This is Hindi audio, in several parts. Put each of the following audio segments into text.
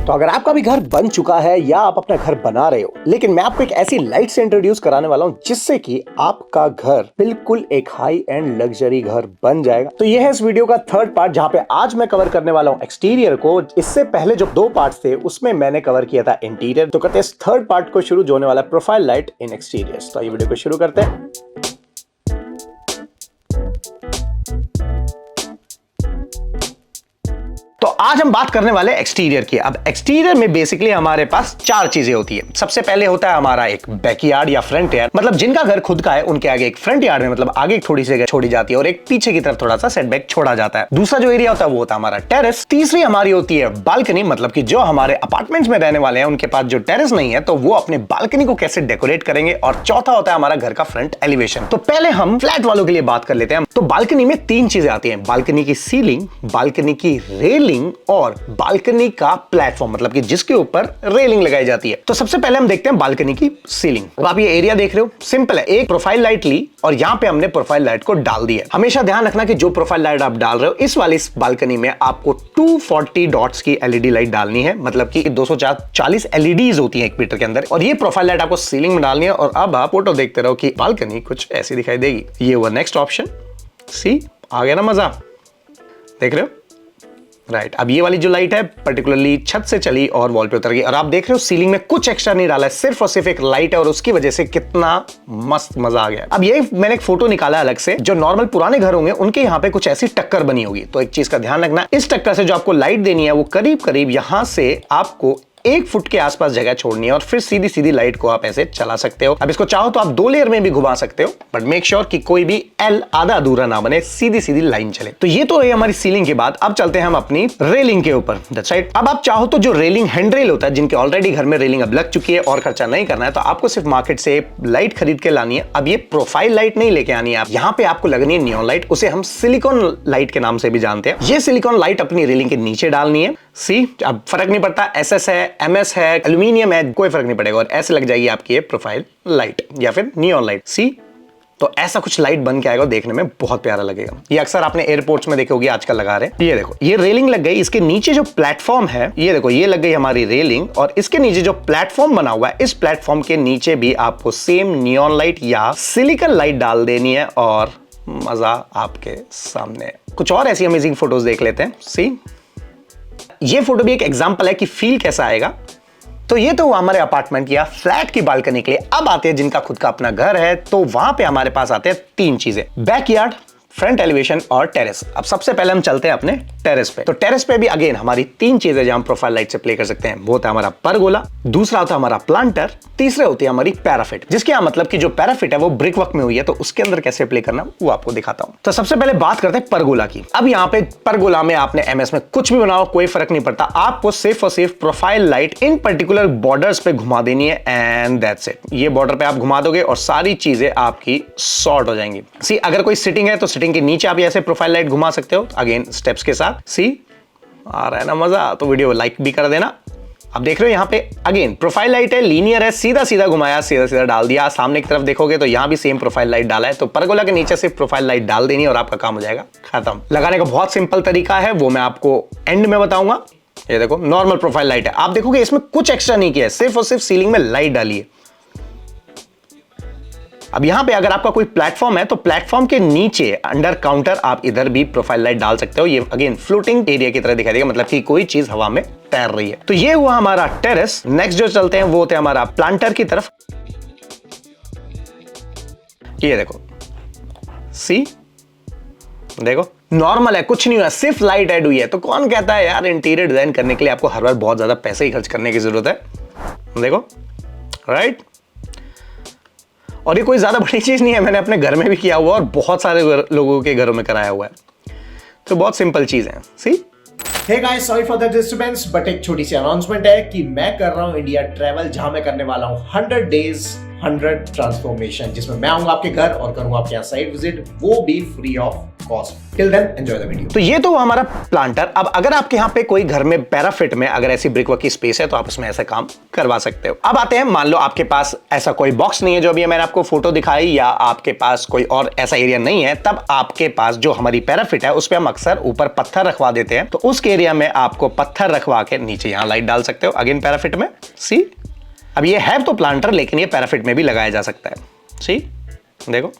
तो अगर आपका भी घर बन चुका है या आप अपना घर बना रहे हो, लेकिन मैं आपको एक ऐसी लाइट से इंट्रोड्यूस कराने वाला हूं जिससे कि आपका घर बिल्कुल एक हाई एंड लग्जरी घर बन जाएगा। तो ये है इस वीडियो का थर्ड पार्ट, जहां पे आज मैं कवर करने वाला हूं एक्सटीरियर को। इससे पहले जो 2 पार्ट्स थे उसमें मैंने कवर किया था इंटीरियर। तो करते हैं इस थर्ड पार्ट को शुरू, जो होने वाला है प्रोफाइल लाइट इन एक्सटीरियर। तो ये वीडियो को शुरू करते हैं। तो आज हम बात करने वाले एक्सटीरियर की। अब एक्सटीरियर में बेसिकली हमारे पास 4 चीजें होती है। सबसे पहले होता है हमारा एक बैकयार्ड या फ्रंट यार्ड, मतलब जिनका घर खुद का है उनके आगे एक फ्रंट यार्ड में मतलब आगे थोड़ी सी जगह छोड़ी जाती है और एक पीछे की तरफ थोड़ा सा सेटबैक छोड़ा जाता है। दूसरा जो एरिया होता है वो होता है हमारा टेरेस। तीसरी हमारी होती है बालकनी, मतलब कि जो हमारे अपार्टमेंट्स में रहने वाले हैं उनके पास जो टेरेस नहीं है तो वो अपने बालकनी को कैसे डेकोरेट करेंगे। और चौथा होता है हमारा घर का फ्रंट एलिवेशन। तो पहले हम फ्लैट वालों के लिए बात कर लेते हैं। तो बालकनी में 3 चीजें आती हैं: बालकनी की सीलिंग, बालकनी की रेलिंग और बालकनी का प्लेटफॉर्म, मतलब कि जिसके ऊपर रेलिंग लगाई जाती है। तो सबसे पहले हम देखते हैं बालकनी की सीलिंग। अब आप ये एरिया देख रहे हो, सिंपल है। एक प्रोफाइल लाइट ली और यहां पे हमने प्रोफाइल लाइट को डाल दिया। हमेशा ध्यान रखना कि जो प्रोफाइल लाइट आप डाल रहे हो इस वाली बालकनी में आपको 240 डॉट्स की एलईडी लाइट डालनी है, मतलब कि 240 एलईडीज होती है 1 मीटर के अंदर, और ये प्रोफाइल लाइट आपको सीलिंग में डालनी है। और अब आप फोटो देखते रहो कि बालकनी कुछ ऐसी दिखाई देगी। ये हुआ नेक्स्ट ऑप्शन। सी आ गया ना मजा, देख रहे हो? राइट। अब ये वाली जो लाइट है पर्टिकुलरली छत से चली और वॉल पे उतर गई, और आप देख रहे हो सीलिंग में कुछ एक्स्ट्रा नहीं डाला है, सिर्फ और सिर्फ एक लाइट है, और उसकी वजह से कितना मस्त मजा आ गया। अब ये मैंने एक फोटो निकाला अलग से। जो नॉर्मल पुराने घर होंगे उनके यहाँ पे कुछ ऐसी टक्कर बनी होगी। तो एक चीज का ध्यान रखना, इस टक्कर से जो आपको लाइट देनी है वो करीब करीब यहां से आपको 1 फुट के आसपास जगह छोड़नी है, और फिर सीधी सीधी लाइट को आप ऐसे चला सकते हो। अब इसको चाहो तो आप 2 लेयर में भी घुमा सकते हो, बट मेक श्योर कि कोई भी एल आधा अधूरा ना बने, सीधी सीधी लाइन चले। तो ये तो है हमारी सीलिंग के बाद। अब चलते हैं हम अपनी रेलिंग के ऊपर। That's right. अब आप चाहो तो जो रेलिंग हैंडरेल होता है, जिनके ऑलरेडी घर में रेलिंग अब लग चुकी है और खर्चा नहीं करना है, तो आपको सिर्फ मार्केट से लाइट खरीद के लानी है। अब ये प्रोफाइल लाइट नहीं लेके आनी है, आप यहाँ पे आपको लगनी है नियॉन लाइट। उसे हम सिलिकॉन लाइट के नाम से भी जानते हैं। ये सिलिकॉन लाइट अपनी रेलिंग के नीचे डालनी है। सी, अब फर्क नहीं पड़ता एसएस है, एमएस है, एल्यूमिनियम है, कोई फर्क नहीं पड़ेगा, और ऐसे लग जाएगी आपकी ये प्रोफाइल लाइट या फिर नियॉन लाइट। सी, तो ऐसा कुछ लाइट बन के आएगा, देखने में बहुत प्यारा लगेगा। ये अक्सर आपने एयरपोर्ट्स में देखे होगी, आजकल लगा रहे हैं। ये देखो, ये रेलिंग लग गई। इसके नीचे जो प्लेटफॉर्म है, ये देखो, ये लग गई हमारी रेलिंग, और इसके नीचे जो प्लेटफॉर्म बना हुआ है, इस प्लेटफॉर्म के नीचे भी आपको सेम नियॉन लाइट या सिलिकॉन लाइट डाल देनी है, और मजा आपके सामने। कुछ और ऐसी अमेजिंग फोटोज देख लेते हैं। सी, ये फोटो भी एक एग्जांपल है कि फील कैसा आएगा। तो ये तो हमारे अपार्टमेंट या फ्लैट की बालकनी के लिए। अब आते हैं जिनका खुद का अपना घर है, तो वहां पे हमारे पास आते हैं 3 चीजें: बैकयार्ड, फ्रंट एलिवेशन और टेरेस। अब सबसे पहले हम चलते हैं अपने टेरेस पे। तो टेरेस पे भी अगेन हमारी 3 चीजें जो हम प्रोफाइल लाइट से प्ले कर सकते हैं, वो होता है हमारा परगोला, दूसरा होता है हमारा प्लांटर, तीसरे होती है हमारी पैराफिट। जिसके यहाँ मतलब कि जो पैराफिट है वो ब्रिक वर्क में हुई है, तो उसके अंदर कैसे प्ले करना वो आपको दिखाता हूं। तो सबसे पहले बात करते हैं परगोला की। अब यहाँ पे परगोला में आपने एमएस में कुछ भी बनाओ, कोई फर्क नहीं पड़ता, आपको सिर्फ और सिर्फ profile light in particular borders पे घुमा देनी है, एंड दैट्स इट। ये बॉर्डर पे आप घुमा दोगे और सारी चीजें आपकी सॉर्ट हो जाएंगी। सी, अगर कोई सिटिंग है तो सिटिंग के नीचे आप ऐसे प्रोफाइल लाइट घुमा सकते हो, अगेन स्टेप्स के साथ। सी, आ रहा है ना मजा? तो वीडियो लाइक भी कर देना। अब देख रहे हो यहाँ पे अगेन प्रोफाइल लाइट है, लीनियर है, सीधा सीधा घुमाया, सीधा सीधा डाल दिया। सामने की तरफ देखोगे तो यहाँ भी सेम प्रोफाइल लाइट डाला है। तो परगोला के नीचे से प्रोफाइल लाइट डाल देनी है और आपका काम हो जाएगा खत्म। लगाने का बहुत सिंपल तरीका है, वो मैं आपको एंड में बताऊंगा। ये देखो, नॉर्मल प्रोफाइल लाइट है, आप देखोगे इसमें कुछ एक्स्ट्रा नहीं किया है, सिर्फ और सिर्फ सीलिंग में लाइट डाली है। अब यहां पे अगर आपका कोई प्लेटफॉर्म है तो प्लेटफॉर्म के नीचे अंडर काउंटर आप इधर भी प्रोफाइल लाइट डाल सकते हो। ये अगेन फ्लोटिंग एरिया की तरह दिखाई देगा, मतलब कि कोई चीज हवा में तैर रही है। तो ये हुआ हमारा टेरेस। नेक्स्ट जो चलते हैं वो होते हैं हमारा प्लांटर की तरफ। ये देखो, सी, देखो नॉर्मल है, कुछ नहीं हुआ, सिर्फ लाइट ऐड हुई है। तो कौन कहता है यार इंटीरियर डिजाइन करने के लिए आपको हर बार बहुत ज्यादा पैसे ही खर्च करने की जरूरत है? देखो, राइट। और ये कोई ज्यादा बड़ी चीज नहीं है, मैंने अपने घर में भी किया हुआ और बहुत सारे लोगों के घरों में कराया हुआ है। तो बहुत सिंपल चीज है। See, hey guys, sorry for the disturbance, but एक छोटी सी अनाउंसमेंट है कि मैं कर रहा हूं इंडिया ट्रैवल, जहां मैं करने वाला हूं 100 डेज 100 ट्रांसफॉर्मेशन, जिसमें मैं आऊंगा आपके घर और करूंगा आपके यहाँ साइट विजिट, वो भी free of cost. Till then enjoy the video. तो ये तो हमारा प्लांटर। अब अगर आपके यहाँ पे कोई घर में पैराफिट में अगर ऐसी ब्रिकवर्क की स्पेस है तो आप उसमें ऐसा काम करवा सकते हो। अब आते हैं, मान लो आपके पास ऐसा कोई बॉक्स नहीं है जो अभी मैंने आपको फोटो दिखाई, या आपके पास कोई और ऐसा एरिया नहीं है, तब आपके पास जो हमारी पैराफिट है उस पर हम अक्सर ऊपर पत्थर रखवा देते हैं। तो उस एरिया में आपको पत्थर रखवा के नीचे यहां लाइट डाल सकते हो, अगेन पैराफिट में। सी, अब ये है तो प्लांटर, लेकिन ये पैराफिट में भी लगाया जा सकता है। सी, देखो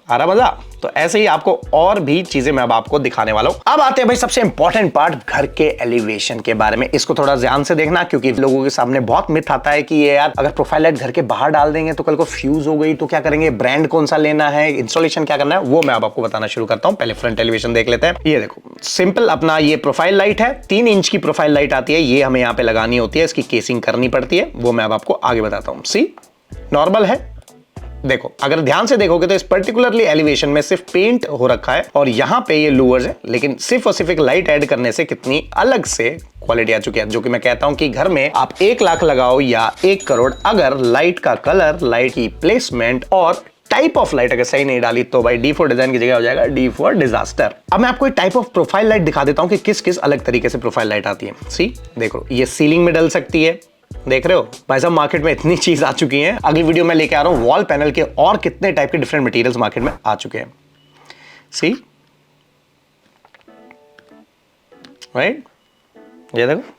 आ रहा मजा। तो ऐसे ही आपको और भी चीजें मैं अब आपको दिखाने वाला हूं। अब आते हैं भाई सबसे इंपॉर्टेंट पार्ट, घर के एलिवेशन के बारे में। इसको थोड़ा ध्यान से देखना, क्योंकि लोगों के सामने बहुत मिथ आता है कि ये यार अगर प्रोफाइल लाइट घर के बाहर डाल देंगे तो कल को फ्यूज हो गई तो क्या करेंगे, ब्रांड कौन सा लेना है, इंस्टॉलेशन क्या करना है, वो मैं अब आपको बताना शुरू करता हूं। पहले फ्रंट एलिवेशन देख लेते हैं। ये देखो सिंपल अपना ये प्रोफाइल लाइट है, 3 इंच की प्रोफाइल लाइट आती है। ये हमें यहाँ पे लगानी होती है, इसकी केसिंग करनी पड़ती है, वो मैं अब आपको आगे बताता हूं। सी, नॉर्मल है। देखो अगर ध्यान से देखोगे तो इस पर्टिकुलरली एलिवेशन में सिर्फ पेंट हो रखा है और यहां पे ये लूवर्स है, लेकिन सिर्फ और सिर्फ एक लाइट ऐड करने से कितनी अलग से क्वालिटी आ चुकी है। जो कि मैं कहता हूं कि घर में आप 1 लाख लगाओ या 1 करोड़, अगर लाइट का कलर, लाइट की प्लेसमेंट और टाइप ऑफ लाइट अगर सही नहीं डाली तो भाई डी फॉर डिजाइन की जगह हो जाएगा डी फॉर डिजास्टर। अब मैं आपको एक टाइप ऑफ प्रोफाइल लाइट दिखा देता हूं कि किस किस अलग तरीके से प्रोफाइल लाइट आती है। सी, देखो ये सीलिंग में डल सकती है, देख रहे हो भाई साहब, मार्केट में इतनी चीज आ चुकी है। अगली वीडियो में लेके आ रहा हूं वॉल पैनल के और कितने टाइप के डिफरेंट मटेरियल्स मार्केट में आ चुके हैं। सी, राइट, ये देखो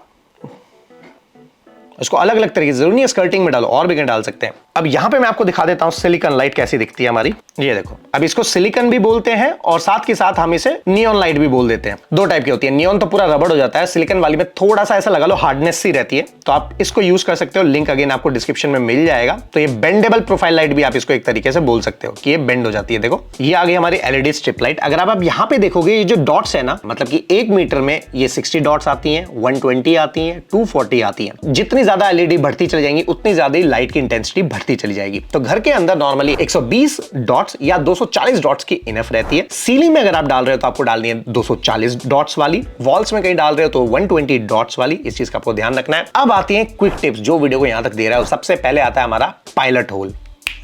इसको अलग अलग तरीके से, जरूरी है स्कर्टिंग में डालो, और भी कहीं डाल सकते हैं। अब यहां पे मैं आपको दिखा देता हूं सिलिकॉन लाइट कैसी दिखती है हमारी। ये देखो, अब इसको सिलिकॉन भी बोलते हैं और साथ के साथ हम इसे नियॉन लाइट भी बोल देते हैं। 2 टाइप की होती है, नियॉन तो पूरा रबड़ हो जाता है, सिलिकॉन वाली में थोड़ा सा ऐसा लगा लो हार्डनेस सी रहती है, तो आप इसको यूज कर सकते हो। लिंक अगेन आपको डिस्क्रिप्शन में मिल जाएगा। तो ये बेंडेबल प्रोफाइल लाइट भी आप इसको एक तरीके से बोल सकते हो कि ये बेंड हो जाती है। देखो ये आ गई हमारी एलईडी स्ट्रिप लाइट। अगर आप यहां पे देखोगे ये जो डॉट्स है ना, मतलब कि 1 मीटर में ये 60 डॉट्स आती हैं, 120 आती हैं, 240 आती हैं। जितनी ज्यादा एलईडी बढ़ती चली जाएंगी उतनी ज्यादा लाइट की इंटेंसिटी बढ़ती चली जाएगी। तो घर के अंदर नॉर्मली 120 डॉट्स या 240 डॉट्स की इनफ रहती है। सीलिंग में अगर आप डाल रहे हो तो आपको डालनी है 240 डॉट्स वाली, वॉल्स में कहीं डाल रहे हो तो 120 डॉट्स वाली। इस चीज का आपको ध्यान रखना है। अब आती है क्विक टिप्स जो वीडियो को यहां तक दे रहा है। सबसे पहले आता है हमारा पायलट होल।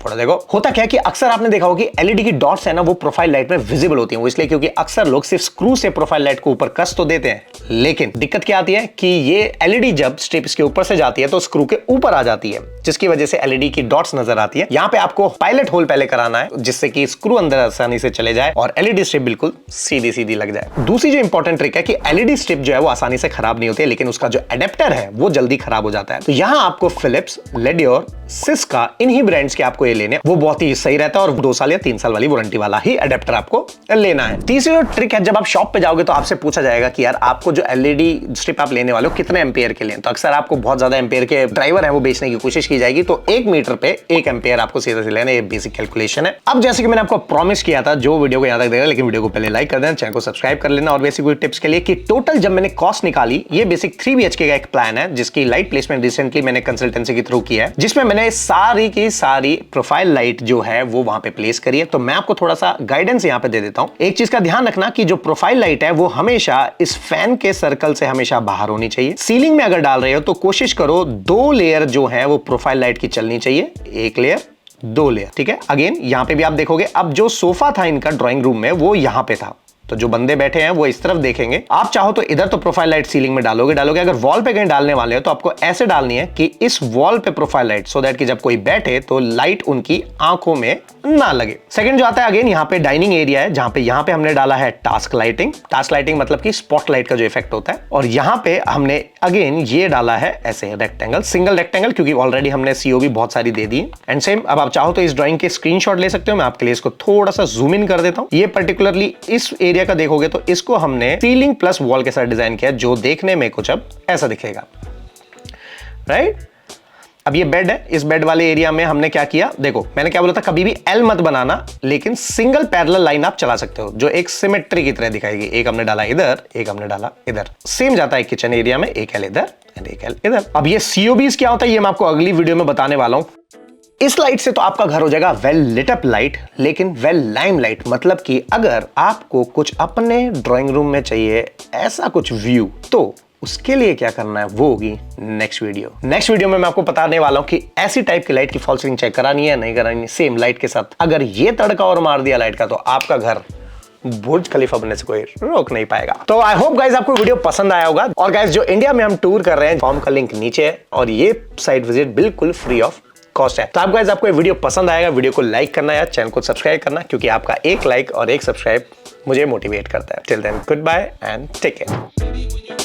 थोड़ा देखो, होता क्या है कि अक्सर आपने देखा होगा कि एलईडी की डॉट्स है ना वो प्रोफाइल लाइट में विजिबल होती हैं। वो इसलिए क्योंकि अक्सर लोग सिर्फ स्क्रू से प्रोफाइल लाइट को ऊपर कस तो देते हैं, लेकिन दिक्कत क्या आती है कि ये एलईडी जब स्ट्रिप्स के ऊपर से जाती है तो स्क्रू के ऊपर आ जाती है, जिसकी वजह से एलईडी की डॉट्स नजर आती है। यहाँ पे आपको पायलट होल पहले कराना है, जिससे कि स्क्रू अंदर आसानी से चले जाए और एलईडी स्ट्रिप बिल्कुल सीधी सीधी लग जाए। दूसरी जो इंपॉर्टेंट ट्रिक है कि एलईडी स्ट्रिप जो है वो आसानी से खराब नहीं होती है, लेकिन उसका जो एडेप्टर है वो जल्दी खराब हो जाता है। तो यहाँ आपको फिलिप्स, लेडियोर, सिस्का, इन्हीं ब्रांड्स के आपको ये लेने, वो बहुत ही सही रहता है और 2 साल या 3 साल वाली वारंटी वाला ही एडेप्टर आपको लेना है। तीसरी जो ट्रिक है, जब आप शॉप पे जाओगे तो आपसे पूछा जाएगा कि यार आपको जो एलईडी स्ट्रिप आप लेने वाले हो कितने एम्पियर के लिए, तो अक्सर आपको बहुत ज्यादा एम्पियर के ड्राइवर है वो बेचने की कोशिश की जाएगी। तो 1 मीटर पे 1 एम्पियर आपको सीधे से लेना, ये बेसिक कैलकुलेशन है। अब जैसे कि मैंने आपको प्रॉमिस किया था, जो वीडियो को यहां तक देगा, लेकिन वीडियो को पहले लाइक कर देना, चैनल को सब्सक्राइब कर लेना। और बेसिक टिप्स के लिए कि टोटल जब मैंने कॉस्ट निकाली, ये बेसिक 3 BHK का एक प्लान है जिसकी लाइट प्लेसमेंट रिसेंटली मैंने कंसल्टेंसी के थ्रू किया है, जिसमें मैंने सारी की सारी प्रोफाइल लाइट जो है वो वहां पे प्लेस करिए। तो मैं आपको थोड़ा सा गाइडेंस यहां पे दे देता हूं। एक चीज का ध्यान रखना कि जो प्रोफाइल लाइट है वो हमेशा इस फैन के सर्कल से हमेशा बाहर होनी चाहिए। सीलिंग में अगर डाल रहे हो तो कोशिश करो 2 लेयर जो है वो प्रोफाइल लाइट की चलनी चाहिए, 1 लेयर 2 लेयर, ठीक है। अगेन यहां पे भी आप देखोगे, अब जो सोफा था इनका ड्राइंग रूम में वो यहां पे था, तो जो बंदे बैठे हैं वो इस तरफ देखेंगे। आप चाहो तो इधर तो प्रोफाइल लाइट सीलिंग में डालोगे। अगर वॉल पे कहीं डालने वाले हो तो आपको ऐसे डालनी है कि इस वॉल पे प्रोफाइल लाइट, सो दैट कि जब कोई बैठे तो लाइट उनकी आंखों में ना लगे। सेकंड जो आता है, अगेन यहाँ पे डाइनिंग एरिया है, जहां पे यहाँ पे हमने डाला है टास्क लाइटिंग। टास्क लाइटिंग मतलब कि स्पॉट लाइट का जो इफेक्ट होता है। और यहाँ पे हमने अगेन ये डाला है ऐसे रेक्टेंगल, सिंगल रेक्टेंगल, क्योंकि ऑलरेडी हमने सीओबी बहुत सारी दे दी है। एंड सेम, अब आप चाहो तो इस ड्राइंग के स्क्रीनशॉट ले सकते हो। मैं आपके लिए इसको थोड़ा सा जूम इन कर देता हूँ। ये पर्टिकुलरली इस एरिया का देखोगे तो इसको हमने सीलिंग प्लस वॉल के साथ डिजाइन किया, जो देखने में कुछ अब ऐसा दिखेगा, राइट। अब ये बेड है, इस बेड वाले एरिया में हमने क्या किया, देखो मैंने क्या बोला था, कभी भी एल मत बनाना, लेकिन सिंगल पैरेलल लाइन आप चला सकते हो जो एक सिमेट्री की तरह दिखाएगी। एक हमने डाला इधर, एक हमने डाला इधर, सेम जाता है किचन एरिया में, एक एल इधर एंड एक एल इधर। अब ये सीओबीज क्या होता है ये मैं आपको अगली वीडियो में बताने वाला हूं। इस लाइट से तो आपका घर हो जाएगा वेल लिट अप लाइट, लेकिन वेल लाइम लाइट, मतलब कि अगर आपको कुछ अपने ड्राइंग रूम में चाहिए ऐसा कुछ व्यू, तो उसके लिए क्या करना है वो होगी नेक्स्ट वीडियो। नेक्स्ट वीडियो में मैं आपको बताने वाला हूं कि ऐसी टाइप की लाइट की फॉल सीलिंग चेक करानी है नहीं करानी, सेम लाइट के साथ। अगर ये तड़का और मार दिया लाइट का तो आपका घर बुर्ज खलीफा बनने से कोई रोक नहीं पाएगा। तो आई होप गाइज आपको वीडियो पसंद आया होगा। और गाइज जो इंडिया में हम टूर कर रहे हैं, फॉर्म का लिंक नीचे है और ये साइट विजिट बिल्कुल फ्री ऑफ कॉस्ट है। तो आप गाइज आपको ये वीडियो पसंद आएगा, वीडियो को लाइक करना या चैनल को सब्सक्राइब करना, क्योंकि आपका एक लाइक और एक सब्सक्राइब मुझे मोटिवेट करता है। Till then good bye and take care.